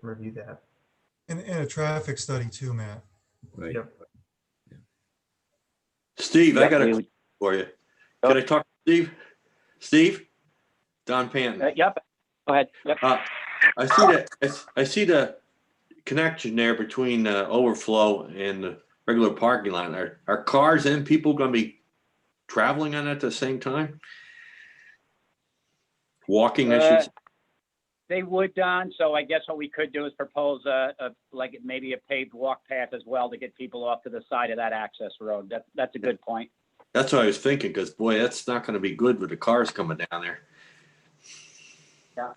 review that. And a traffic study too, Matt. Right. Yep. Steve, I Yep, got a we question would- for you. Can I talk to Steve? Steve? Don Panton. Yep. Go ahead. Yep. I see the connection there between the overflow and the regular parking lot. Are cars and people going to be traveling on it at the same time? Walking, I should say. They would, Don. So I guess what we could do is propose like maybe a paved walk path as well to get people off to the side of that access road. That's a good point. That's what I was thinking, because boy, that's not going to be good with the cars coming down there. Yeah.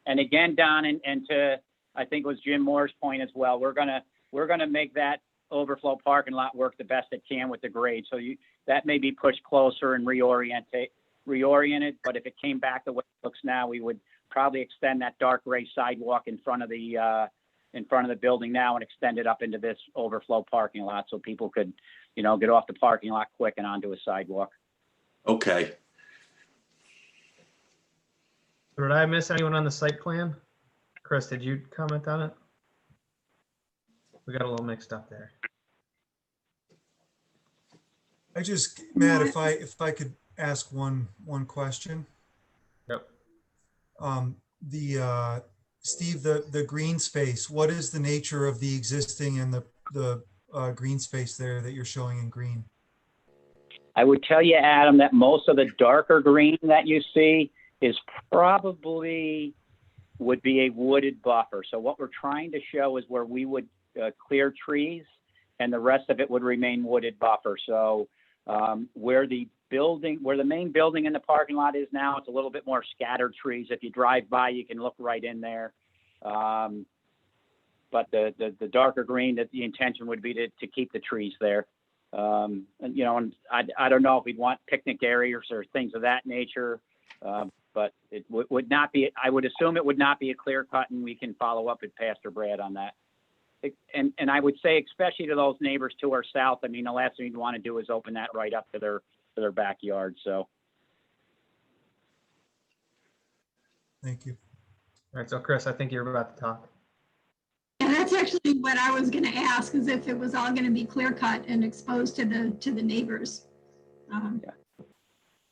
And again, Don, and to, I think it was Jim Moore's point as well, we're gonna make that overflow parking lot work the best it can with the grade. So that may be pushed closer and reoriented, but if it came back the way it looks now, we would probably extend that dark gray sidewalk in front of the building now and extend it up into this overflow parking lot so people could, get off the parking lot quick and onto a sidewalk. Okay. Did I miss anyone on the site plan? Chris, did you comment on it? We got a little mixed up there. Matt, if I could ask one question. Yep. Steve, the green space, what is the nature of the existing and the green space there that you're showing in green? I would tell you, Adam, that most of the darker green that you see is probably would be a wooded buffer. So what we're trying to show is where we would clear trees and the rest of it would remain wooded buffer. So where the main building in the parking lot is now, it's a little bit more scattered trees. If you drive by, you can look right in there. But the darker green, that the intention would be to keep the trees there. And I don't know if we'd want picnic areas or things of that nature. But it would not be, I would assume it would not be a clear cut, and we can follow up with Pastor Brad on that. And I would say, especially to those neighbors to our south, I mean, the last thing you'd want to do is open that right up to their backyard. So. Thank you. All right, so Chris, I think you're about to talk. Yeah, that's actually what I was going to ask, is if it was all going to be clear cut and exposed to the neighbors. Yeah.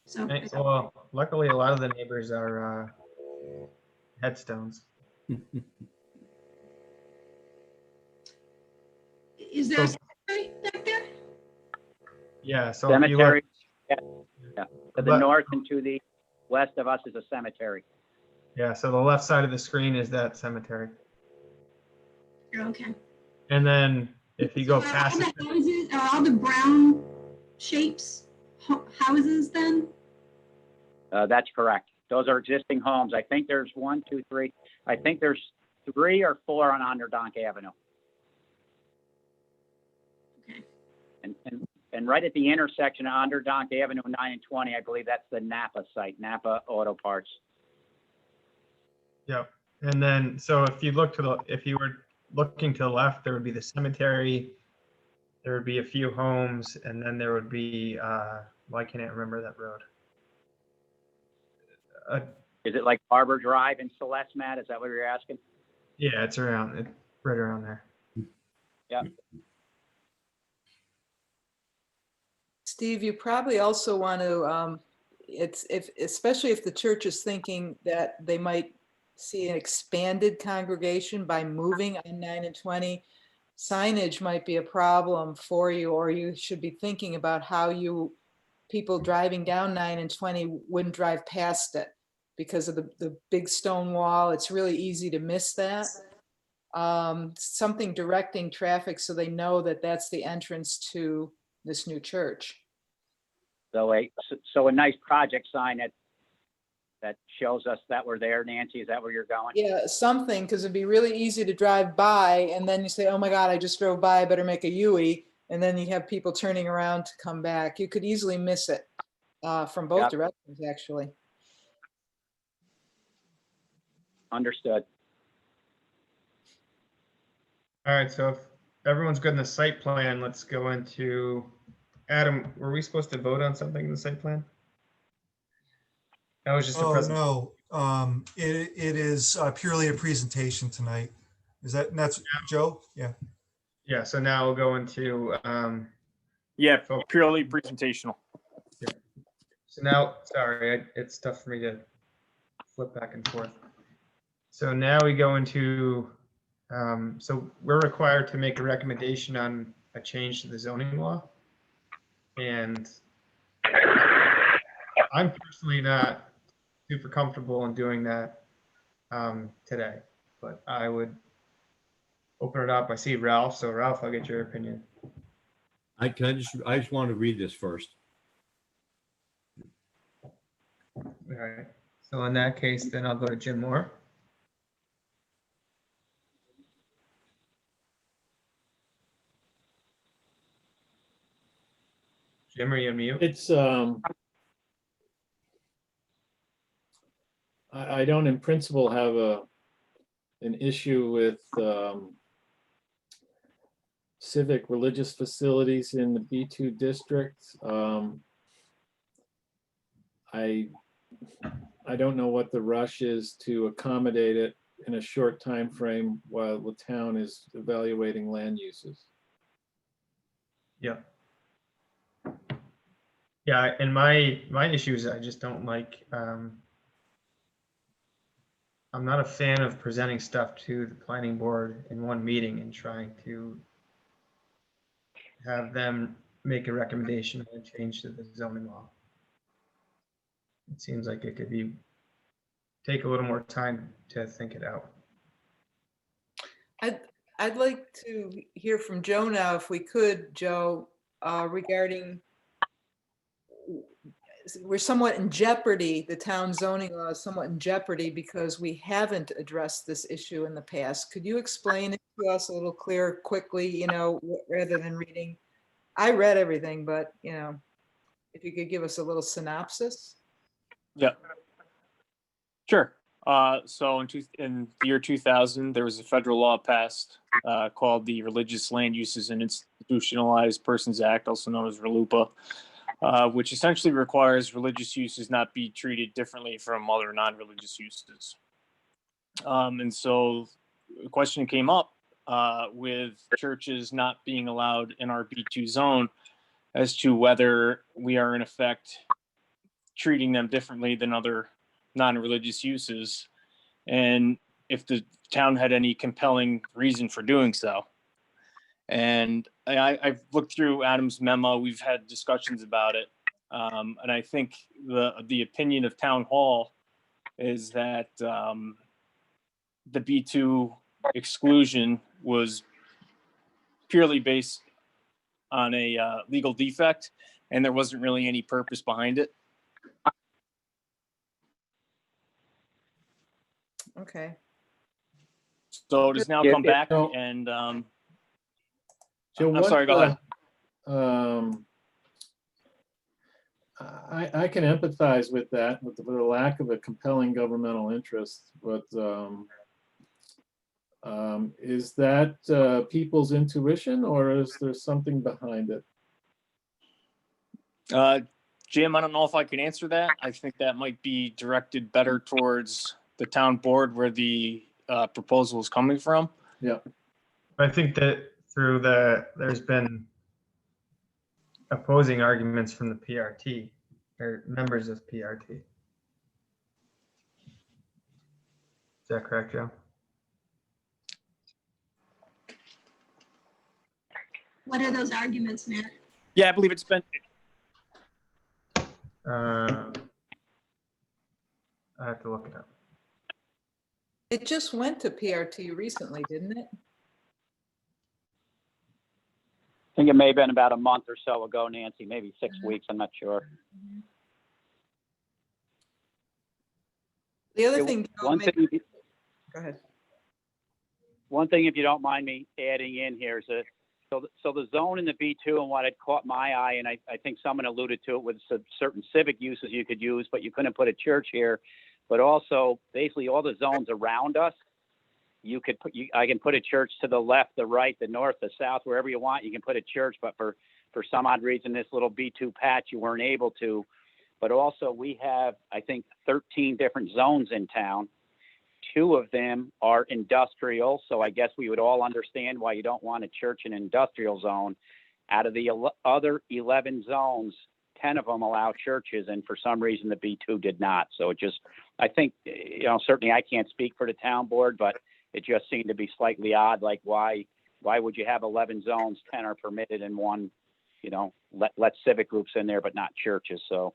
So. Okay, well, luckily a lot of the neighbors are headstones. Is there a cemetery back there? Yeah, so if you look, Cemetery, yeah. To the north and to the west of us is a cemetery. yeah, so the left side of the screen is that cemetery. Okay. And then if you go So past all it, the houses, are all the brown shapes houses then? That's correct. Those are existing homes. I think there's 1, 2, 3. I think there's 3 or 4 on Onderdonk Avenue. Okay. And right at the intersection of Onderdonk Avenue 9 and 20, I believe that's the Napa site, Napa Auto Parts. yep. And then, so if you look if you were looking to the left, there would be the cemetery, there would be a few homes, and then there would be, why can't I remember that road? Is it like Harbor Drive in Celeste, Matt? Is that what you're asking? Yeah, it's right around there. Yeah. Steve, you probably also want to, especially if the church is thinking that they might see an expanded congregation by moving on 9 and 20, signage might be a problem for you, or you should be thinking about how people driving down 9 and 20 wouldn't drive past it because of the big stone wall. It's really easy to miss that. Something directing traffic so they know that that's the entrance to this new church. So a nice project sign that shows us that we're there. Nancy, is that where you're going? Yeah, something, because it'd be really easy to drive by and then you say, oh my God, I just drove by, I better make a U-ey. And then you have people turning around to come back. You could easily miss it from both directions, actually. Understood. All right, so if everyone's good in the site plan, let's go into, Adam, were we supposed to vote on something in the site plan? That was just a presentation. No, it is purely a presentation tonight. That's Joe? Yeah. Yeah, so now we'll go into, Yeah, So- purely presentational. so now, sorry, it's tough for me to flip back and forth. So now we go into, so we're required to make a recommendation on a change to the zoning law. And I'm personally not super comfortable in doing that today, but I would open it up. I see Ralph, so Ralph, I'll get your opinion. I just want to read this first. All right. So in that case, then I'll go to Jim Moore. Jim, are you on mute? It's, I don't in principle have an issue with, civic religious facilities in the B2 district. I don't know what the rush is to accommodate it in a short time frame while the town is evaluating land uses. Yeah. Yeah, and my issue is I just don't like, I'm not a fan of presenting stuff to the planning board in one meeting and trying to have them make a recommendation and change to the zoning law. It seems like it could take a little more time to think it out. I'd like to hear from Joe now, if we could, Joe, regarding, we're somewhat in jeopardy, the town zoning law is somewhat in jeopardy because we haven't addressed this issue in the past. Could you explain it to us a little clearer, quickly, rather than reading? I read everything, but, if you could give us a little synopsis. Yeah. Sure. So in the year 2000, there was a federal law passed called the Religious Land Uses and Institutionalized Persons Act, also known as RLUIPA, which essentially requires religious uses not be treated differently from other non-religious uses. And so the question came up with churches not being allowed in our B2 zone as to whether we are in effect treating them differently than other non-religious uses, and if the town had any compelling reason for doing so. And I've looked through Adam's memo. We've had discussions about it. And I think the opinion of town hall is that the B2 exclusion was purely based on a legal defect, and there wasn't really any purpose behind it. Okay. So it has now come back and So I'm sorry, go ahead. I can empathize with that, with the lack of a compelling governmental interest, but is that people's intuition, or is there something behind it? Jim, I don't know if I can answer that. I think that might be directed better towards the town board where the proposal is coming from. Yeah. I think that there's been opposing arguments from the PRT or members of PRT. Is that correct, Joe? What are those arguments, Matt? Yeah, I believe it's been. I have to look it up. It just went to PRT recently, didn't it? I think it may have been about a month or so ago, Nancy, maybe 6 weeks, I'm not sure. The other thing, Joe, One maybe- thing, go ahead. one thing, if you don't mind me adding in here, is that so the zone in the B2 and what had caught my eye, and I think someone alluded to it with certain civic uses you could use, but you couldn't put a church here. But also, basically, all the zones around us, I can put a church to the left, the right, the north, the south, wherever you want. You can put a church, but for some odd reason, this little B2 patch, you weren't able to. But also, we have, I think, 13 different zones in town. 2 of them are industrial. So I guess we would all understand why you don't want a church in an industrial zone. Out of the other 11 zones, 10 of them allow churches, and for some reason the B2 did not. So it just, I think, certainly I can't speak for the town board, but it just seemed to be slightly odd. Like, why would you have 11 zones, 10 are permitted, and one, let civic groups in there, but not churches? So.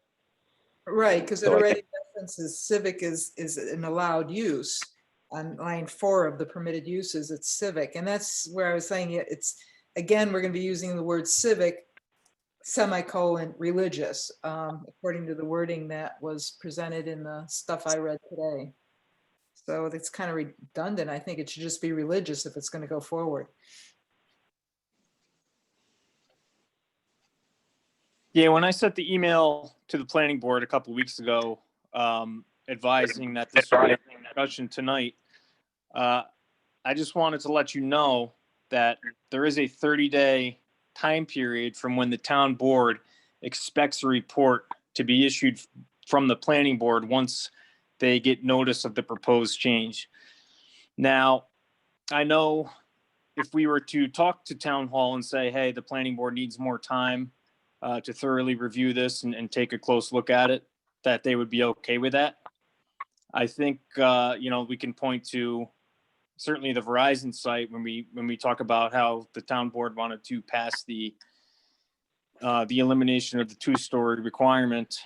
Right, because it So I already references civic is an allowed use. On line 4 of the permitted uses, it's civic. And that's where I was saying it's, again, we're going to be using the word civic, semicolon, religious, according to the wording that was presented in the stuff I read today. So it's kind of redundant. I think it should just be religious if it's going to go forward. Yeah, when I sent the email to the planning board a couple of weeks ago, advising that this would be a discussion tonight, I just wanted to let you know that there is a 30-day time period from when the town board expects a report to be issued from the planning board once they get notice of the proposed change. Now, I know if we were to talk to town hall and say, hey, the planning board needs more time to thoroughly review this and take a close look at it, that they would be okay with that. I think, we can point to certainly the Verizon site when we talk about how the town board wanted to pass the elimination of the 2-story requirement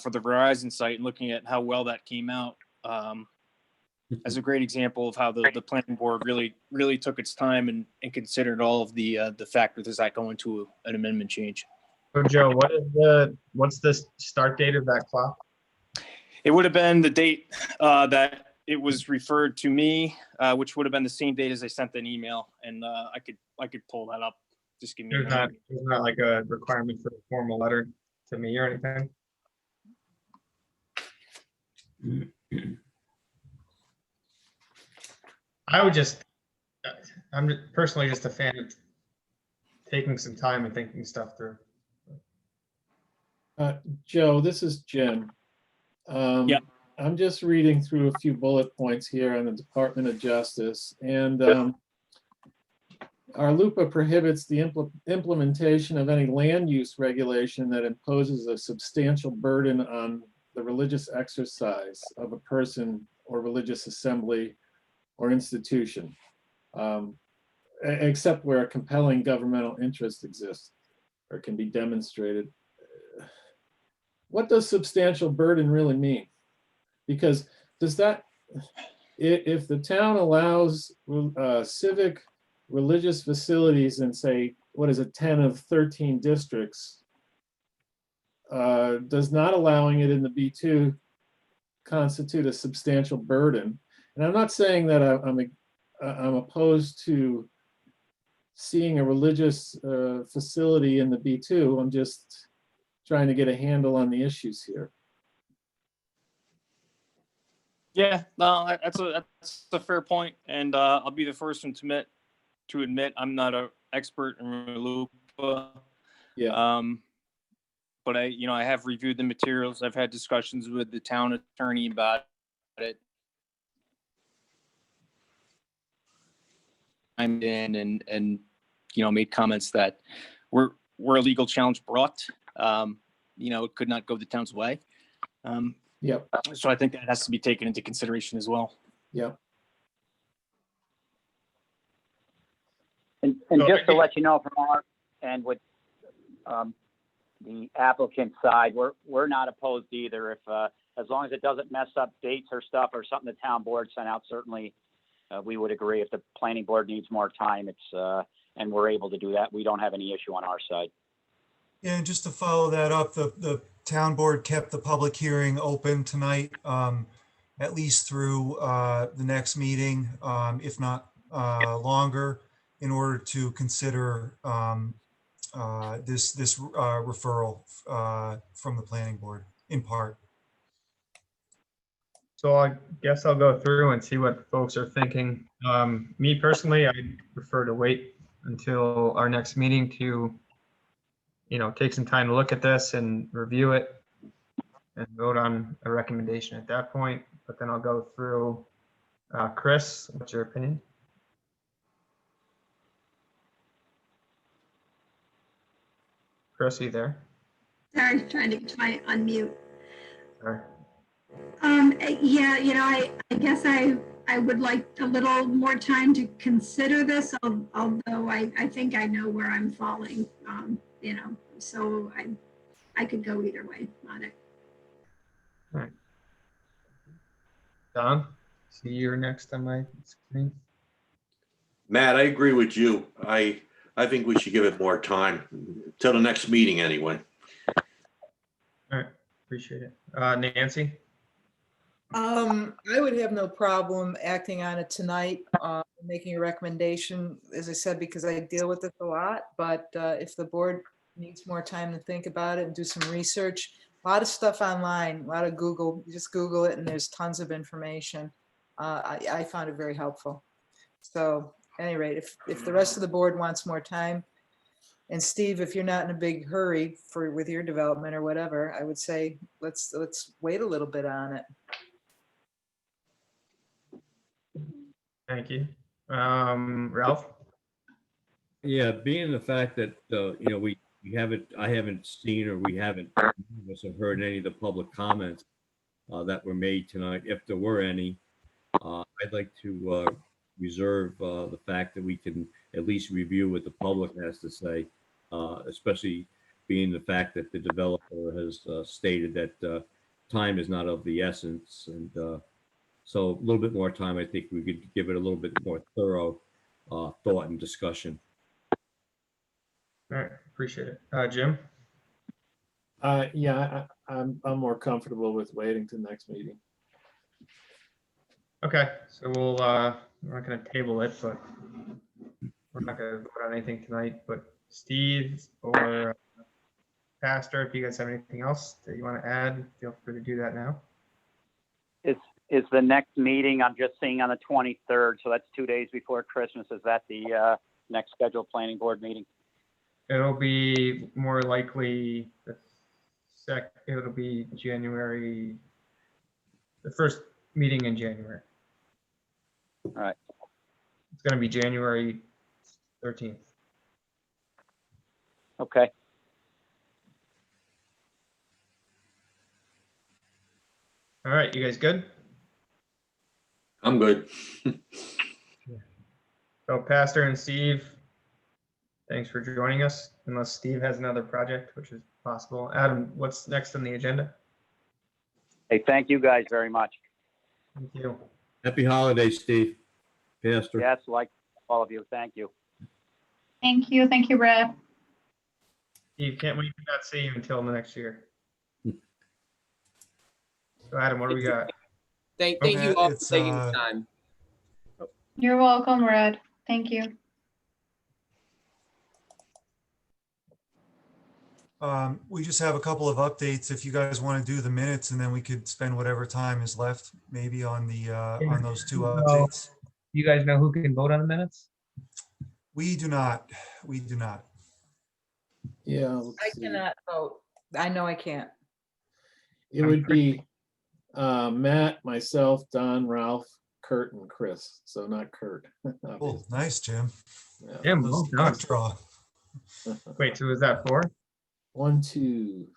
for the Verizon site, and looking at how well that came out as a great example of how the planning board really took its time and considered all of the factors that go into an amendment change. So Joe, what's the start date of that clock? It would have been the date that it was referred to me, which would have been the same date as I sent an email, and I could pull that up. Just give me a minute. There's not like a requirement for a formal letter to me or anything? I'm personally just a fan of taking some time and thinking stuff through. Joe, this is Jim. Yeah. I'm just reading through a few bullet points here on the Department of Justice, and our LUPA prohibits the implementation of any land use regulation that imposes a substantial burden on the religious exercise of a person or religious assembly or institution, except where a compelling governmental interest exists or can be demonstrated. What does substantial burden really mean? Because if the town allows civic religious facilities in, say, 10 of 13 districts, does not allowing it in the B2 constitute a substantial burden? And I'm not saying that I'm opposed to seeing a religious facility in the B2. I'm just trying to get a handle on the issues here. Yeah, no, that's a fair point, and I'll be the first one to admit I'm not an expert in LUPA. Yeah. But I have reviewed the materials. I've had discussions with the town attorney about it. I'm in and made comments that were a legal challenge brought. It could not go the town's way. Yep. So I think that has to be taken into consideration as well. Yep. And just to let you know from our end with the applicant side, we're not opposed either. If as long as it doesn't mess up dates or stuff or something the town board sent out, certainly we would agree. If the planning board needs more time, and we're able to do that, we don't have any issue on our side. Yeah, and just to follow that up, the town board kept the public hearing open tonight, at least through the next meeting, if not longer, in order to consider this referral from the planning board in part. So I guess I'll go through and see what folks are thinking. Me personally, I prefer to wait until our next meeting to, take some time to look at this and review it and vote on a recommendation at that point. But then I'll go through Chris, what's your opinion? Chris, are you there? Sorry, trying to get my unmute. Sorry. Yeah, I guess I would like a little more time to consider this, although I think I know where I'm falling, so I could go either way on it. Don, see you're next on my screen. Matt, I agree with you. I think we should give it more time till the next meeting anyway. All right, appreciate it. Nancy? I would have no problem acting on it tonight, making a recommendation, as I said, because I deal with this a lot. But if the board needs more time to think about it and do some research, a lot of stuff online, a lot of Google, you just Google it and there's tons of information. I found it very helpful. So at any rate, if the rest of the board wants more time, and Steve, if you're not in a big hurry with your development or whatever, I would say let's wait a little bit on it. Thank you. Ralph? Yeah, being the fact that, I haven't seen, or we haven't, none of us have heard any of the public comments that were made tonight, if there were any. I'd like to reserve the fact that we can at least review what the public has to say, especially being the fact that the developer has stated that time is not of the essence. And so a little bit more time, I think we could give it a little bit more thorough thought and discussion. All right, appreciate it. Jim? Yeah, I'm more comfortable with waiting to the next meeting. Okay, so we're not gonna table it, but we're not gonna vote on anything tonight, but Steve or Pastor, if you guys have anything else that you want to add, feel free to do that now. Is the next meeting, I'm just seeing on the 23rd, so that's 2 days before Christmas. Is that the next scheduled planning board meeting? It'll be more likely it'll be January, the first meeting in January. All right. It's gonna be January 13th. Okay. All right, you guys good? I'm good. So Pastor and Steve, thanks for joining us, unless Steve has another project, which is possible. Adam, what's next on the agenda? Hey, thank you guys very much. Thank you. Happy holidays, Steve. Pastor. Yes, like all of you. Thank you. Thank you. Thank you, Brad. Steve, can't wait to not see you until the next year. So Adam, what do we got? Thank you all for It's, taking the time. You're welcome, Brad. Thank you. We just have a couple of updates if you guys want to do the minutes, and then we could spend whatever time is left maybe on the on those two updates. You guys know who can vote on the minutes? We do not. We do not. Yeah. I cannot vote. I know I can't. It would be Matt, myself, Don, Ralph, Kurt, and Chris. So not Kurt. Oh, nice, Jim. Yeah. Jim, well done. Good draw. Wait, so is that 4? 1, 2,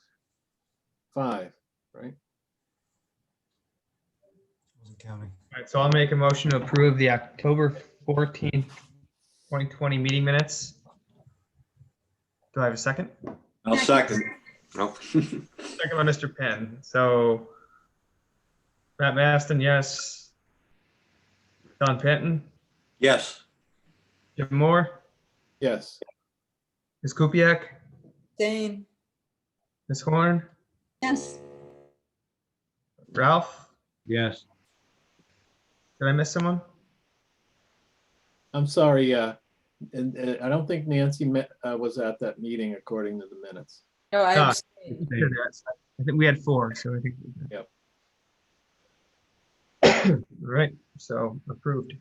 5, right? Wasn't counting. All right, so I'll make a motion to approve the October 14th, 2020 meeting minutes. Do I have a second? I'll second. No. Second by Mr. Penn. So Matt Maston, yes. Don Penton, Yes. Jim Moore, Yes. Ms. Kupiec, Dane, Ms. Horn, Yes, Ralph. Yes. Did I miss someone? I'm sorry. And I don't think Nancy was at that meeting according to the minutes. no, I Ah. abstain. I think we had 4, so I think. Yep. All right, so approved.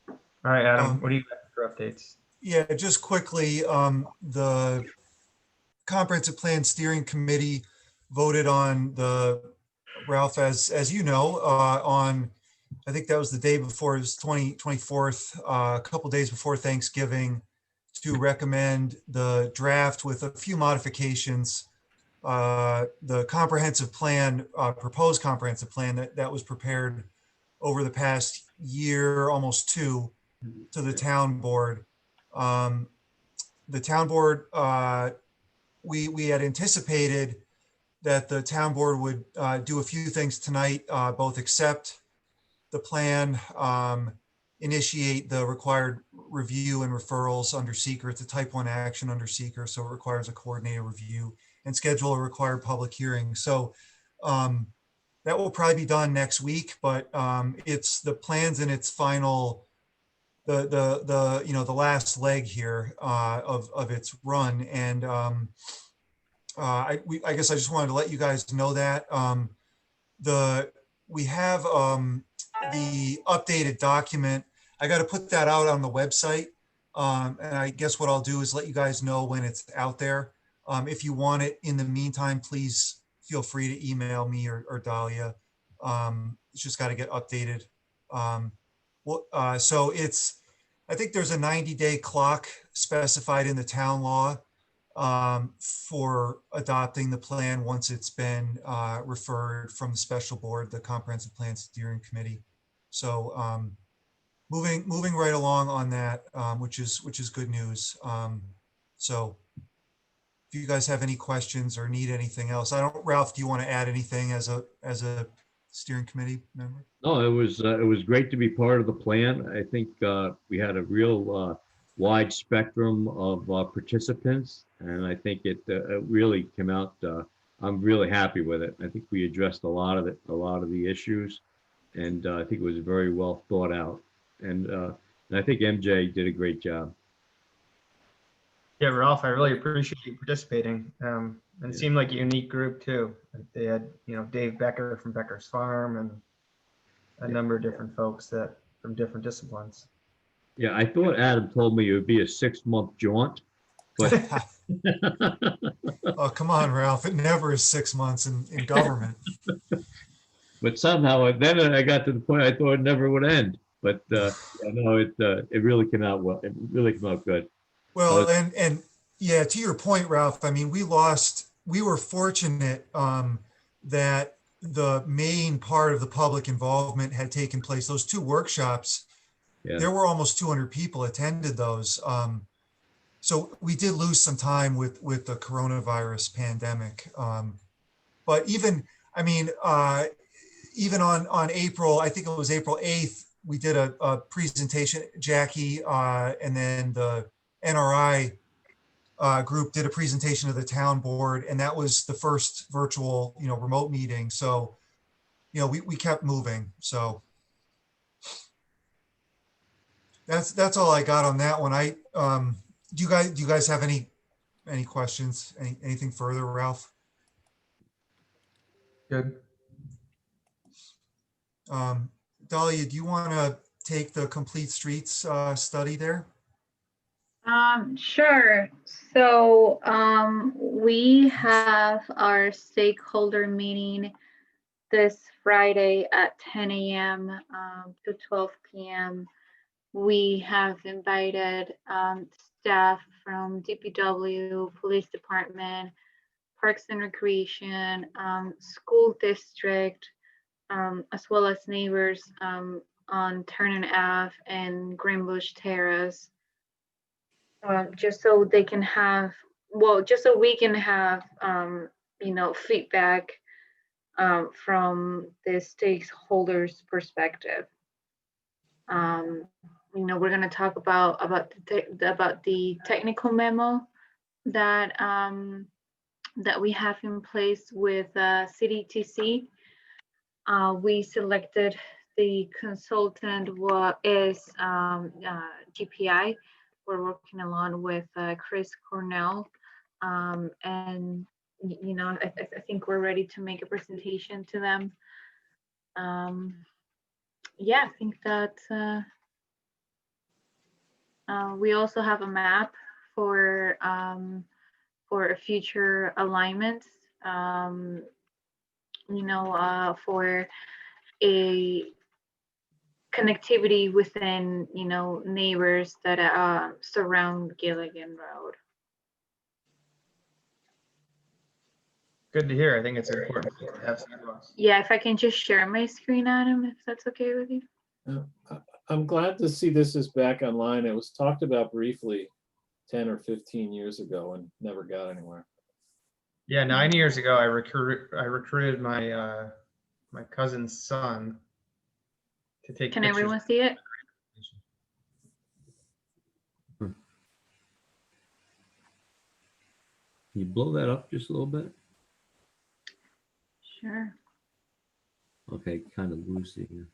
All right, Adam, what do you got for updates? Yeah, just quickly, the Comprehensive Plan Steering Committee voted on the Ralph, as you know, on, I think that was the day before, it was 24th, a couple days before Thanksgiving, to recommend the draft with a few modifications. The comprehensive plan, proposed comprehensive plan that was prepared over the past year, almost two, to the town board. The town board, we had anticipated that the town board would do a few things tonight, both accept the plan, initiate the required review and referrals under seeker. It's a type 1 action under seeker, so it requires a coordinated review, and schedule a required public hearing. So that will probably be done next week, but it's the plans in its final, the last leg here of its run. And I guess I just wanted to let you guys know that we have the updated document. I got to put that out on the website. And I guess what I'll do is let you guys know when it's out there. If you want it in the meantime, please feel free to email me or Dahlia. It's just got to get updated. So I think there's a 90-day clock specified in the town law for adopting the plan once it's been referred from the special board, the comprehensive plan steering committee. So moving right along on that, which is good news. So if you guys have any questions or need anything else, Ralph, do you want to add anything as a steering committee member? No, it was great to be part of the plan. I think we had a real wide spectrum of participants, and I think it really came out. I'm really happy with it. I think we addressed a lot of the issues, and I think it was very well thought out. And I think MJ did a great job. Yeah, Ralph, I really appreciate you participating. And it seemed like a unique group too. Like they had, Dave Becker from Becker's Farm and a number of different folks that from different disciplines. Yeah, I thought Adam told me it would be a 6-month jaunt, but Oh, come on, Ralph. It never is 6 months in government. but somehow then I got to the point I thought it never would end. But it really came out well. It really came out good. Well, and yeah, to your point, Ralph, I mean, we were fortunate that the main part of the public involvement had taken place. Those 2 workshops, Yeah. there were almost 200 people attended those. So we did lose some time with the coronavirus pandemic. But even on April, I think it was April 8th, we did a presentation, Jackie, and then the NRI group did a presentation to the town board, and that was the first virtual, remote meeting. So, we kept moving. So that's all I got on that one. Do you guys have any questions? Anything further, Ralph? Good. Dahlia, do you want to take the complete streets study there? Sure. So we have our stakeholder meeting this Friday at 10 a.m. To 12 p.m. We have invited staff from DPW, police department, Parks and Recreation, school district, as well as neighbors on Turner Ave and Greenbush Terrace. Just so they can have, just so we can have, feedback from the stakeholders' perspective. We're going to talk about the technical memo that that we have in place with CDTC. We selected the consultant is GPI. We're working along with Chris Cornell, and I think we're ready to make a presentation to them. Yeah, I think that we also have a map for future alignments. for a connectivity within, neighbors that surround Gilligan Road. Good to hear. I think it's important to have sidewalks. Yeah, if I can just share my screen, Adam, if that's okay with you. I'm glad to see this is back online. It was talked about briefly 10 or 15 years ago and never got anywhere. Yeah, 9 years ago, I recruited my my cousin's son to take Can pictures. everyone see it? Can you blow that up just a little bit? Sure. Okay, kind of loosey here.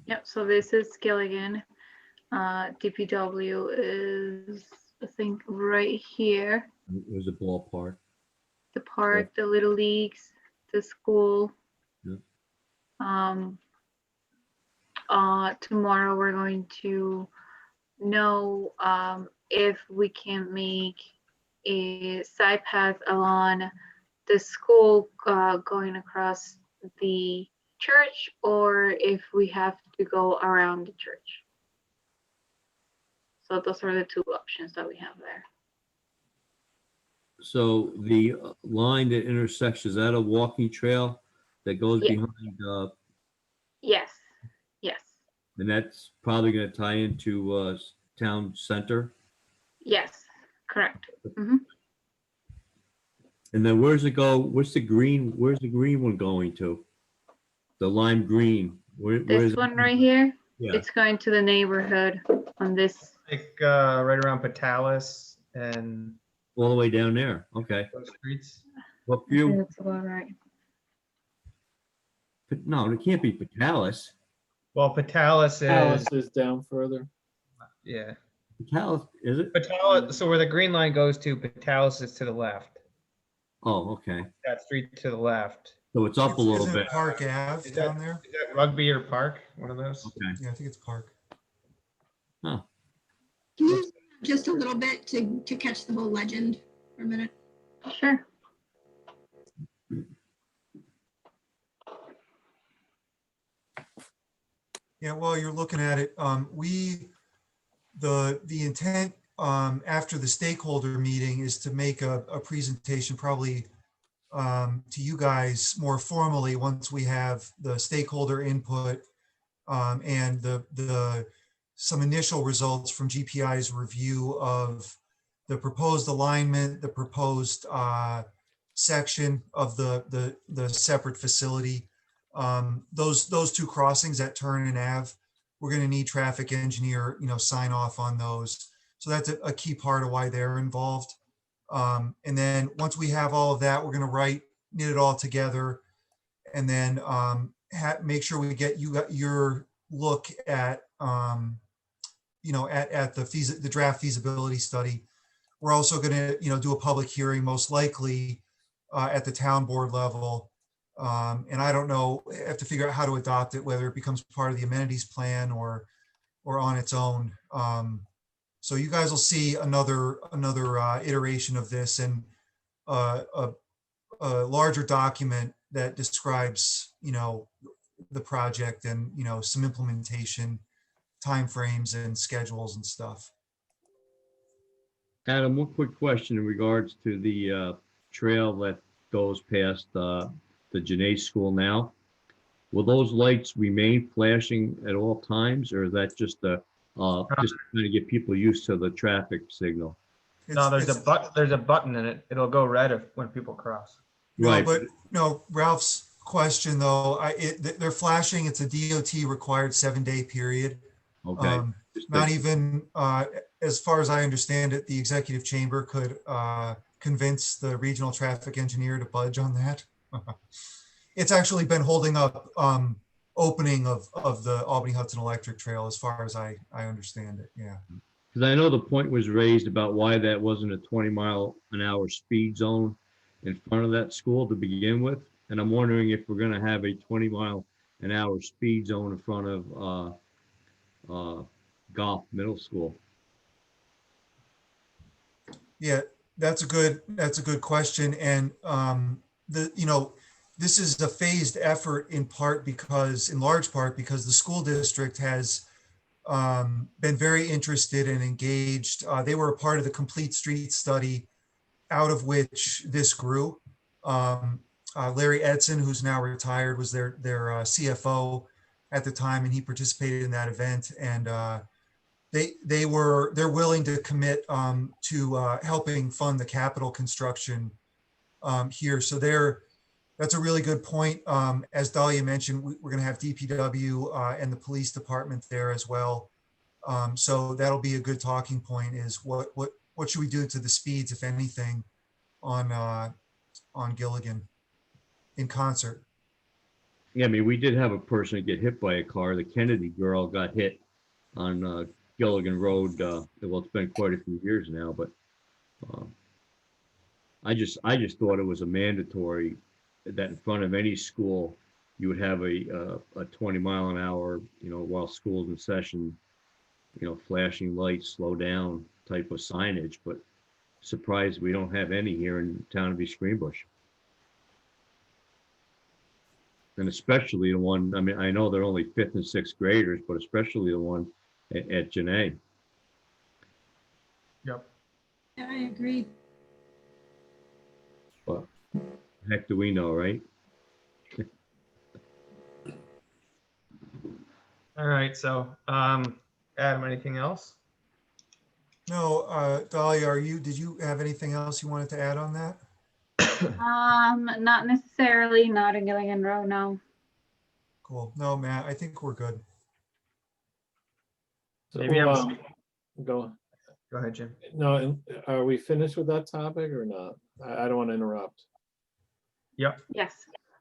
Yep, so this is Gilligan. DPW is, I think, right here. It was a ballpark. The park, the little leagues, the school. Yeah. Tomorrow we're going to know if we can make a side path along the school going across the church, or if we have to go around the church. So those are the two options that we have there. So the line that intersects, is that a walking trail that goes Yeah. behind, Yes, yes, and that's probably going to tie into town center? yes, correct. And then where's it go? Where's the green one going to? The lime green. Where's This one right here, Yeah. it's going to the neighborhood on this. Like right around Patalis and All the way down there. Okay. those streets. What view? That's about right. No, it can't be Patalis. Well, Patalis Alice is, is down further. yeah. Patalis, is it? Patalis, so where the green line goes to, Patalis is to the left. Oh, okay. That street to the left. So it's up a little Isn't bit. it Park Ave Is down there? Is that Rugby or Park? One of those? Okay. Yeah, I think it's Park. Can you zoom out just a little bit to catch the whole legend for a minute? Sure. Yeah, while you're looking at it, the intent after the stakeholder meeting is to make a presentation probably to you guys more formally once we have the stakeholder input and some initial results from GPI's review of the proposed alignment, the proposed section of the separate facility. Those two crossings at Turn and Ave, we're going to need traffic engineer, sign off on those. So that's a key part of why they're involved. And then once we have all of that, we're going to knit it all together, and then make sure we get your look at at the draft feasibility study. We're also going to do a public hearing, most likely at the town board level. And I don't know, I have to figure out how to adopt it, whether it becomes part of the amenities plan or on its own. So you guys will see another iteration of this, and a larger document that describes, the project and, some implementation timeframes and schedules and stuff. Adam, one quick question in regards to the trail that goes past the Janae School now. Will those lights remain flashing at all times, or is that just just trying to get people used to the traffic signal? No, there's a button in it. It'll go red when people cross. No, Right. but no, Ralph's question though, they're flashing. It's a DOT required 7-day period. Okay. Not even, as far as I understand it, the executive chamber could convince the regional traffic engineer to budge on that. It's actually been holding up opening of the Albany Hudson Electric Trail, as far as I understand it. Yeah. Because I know the point was raised about why that wasn't a 20-mile-an-hour speed zone in front of that school to begin with. And I'm wondering if we're going to have a 20-mile-an-hour speed zone in front of Golf Middle School. Yeah, that's a good question. And this is a phased effort in large part because the school district has been very interested and engaged. They were a part of the Complete Street study out of which this grew. Larry Edson, who's now retired, was their CFO at the time, and he participated in that event. And they're willing to commit to helping fund the capital construction here. So that's a really good point. As Dahlia mentioned, we're going to have DPW and the police department there as well. So that'll be a good talking point, is what should we do to the speeds, if anything, on Gilligan in concert. Yeah, I mean, we did have a person get hit by a car. The Kennedy girl got hit on Gilligan Road. Well, it's been quite a few years now, but I just thought it was a mandatory that in front of any school you would have a 20 mile an hour, while school's in session, flashing lights, slow down type of signage. But surprised we don't have any here in town of East Greenbush. And especially the one, I mean, I know they're only 5th and 6th graders, but especially the one at Janae. Yep. Yeah, I agree. But heck do we know, right? All right, so Adam, anything else? No, Dahlia, did you have anything else you wanted to add on that? Not necessarily, not in Gilligan Road, no. Cool. No, Matt, I think we're good. So, Maybe go ahead, Jim. No, are we finished with that topic or not? I don't want to interrupt. Yep. Yes.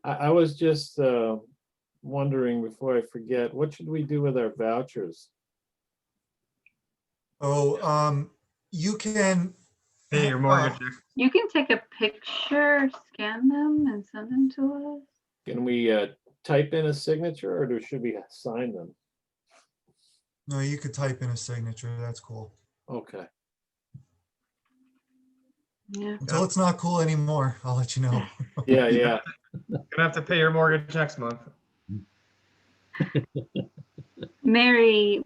I was just wondering, before I forget, what should we do with our vouchers? Oh, you can. Pay your mortgage. You can take a picture, scan them, and send them to us. Can we type in a signature, or should we sign them? No, you could type in a signature. That's cool. Okay. Yeah. Until it's not cool anymore, I'll let you know. Yeah. Gonna have to pay your mortgage next month. Mary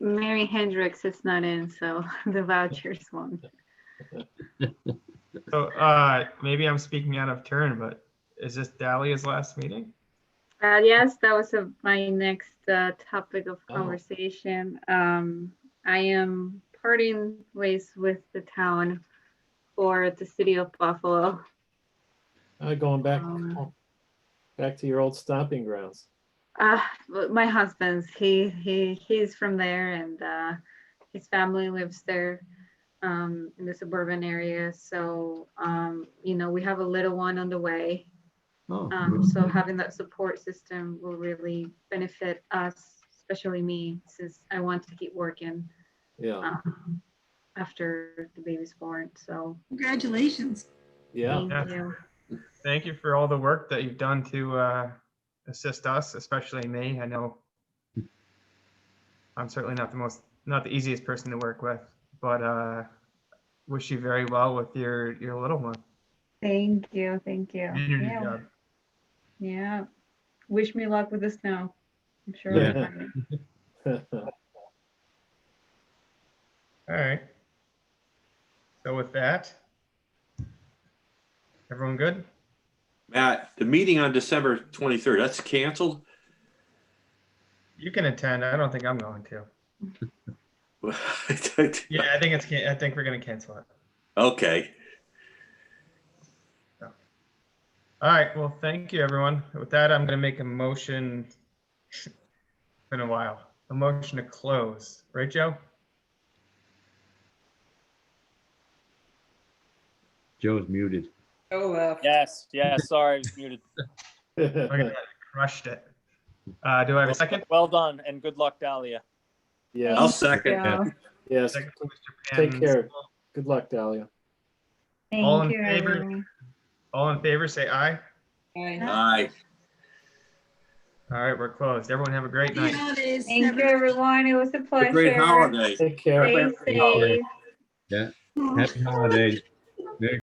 Hendricks is not in, so the vouchers won't. So maybe I'm speaking out of turn, but is this Dahlia's last meeting? Yes, that was my next topic of Oh. conversation. I am parting ways with the town for the city of Buffalo. Going back to your old stomping grounds. My husband's, he's from there, and his family lives there in the suburban area. So, we have a little one on the way. Oh, So having that support system will really benefit us, especially me, since I want to keep working Yeah. after the baby's born. So Congratulations. Yeah. thank you. Thank you for all the work that you've done to assist us, especially me. I know I'm certainly not the easiest person to work with, but wish you very well with your little one. Thank you. Thank you. And your new Yeah. job. Yeah. Wish me luck with the snow. I'm sure Yeah. I'll find it. All right. So with that, everyone good? Matt, the meeting on December 23rd, that's canceled? You can attend. I don't think I'm going to. Okay. Yeah, I think we're gonna cancel it. All right. Well, thank you, everyone. With that, I'm gonna make a motion. It's been a while. A motion to close, right, Joe? Joe's muted. Oh, Yes, sorry, I was muted. Look at that, crushed it. Do I have a second? Well done, and good luck, Dahlia. Yeah. I'll second. Yeah. Yes. Second to Mr. Take Penn's. care. Good luck, Dahlia. All Thank in you, favor? everyone. All in favor, say aye. Aye. All right, we're closed. Everyone have a great Happy night. holidays. Thank you, everyone. It was a Have pleasure. a great holiday. Take care. Stay safe. Yeah. Happy holidays.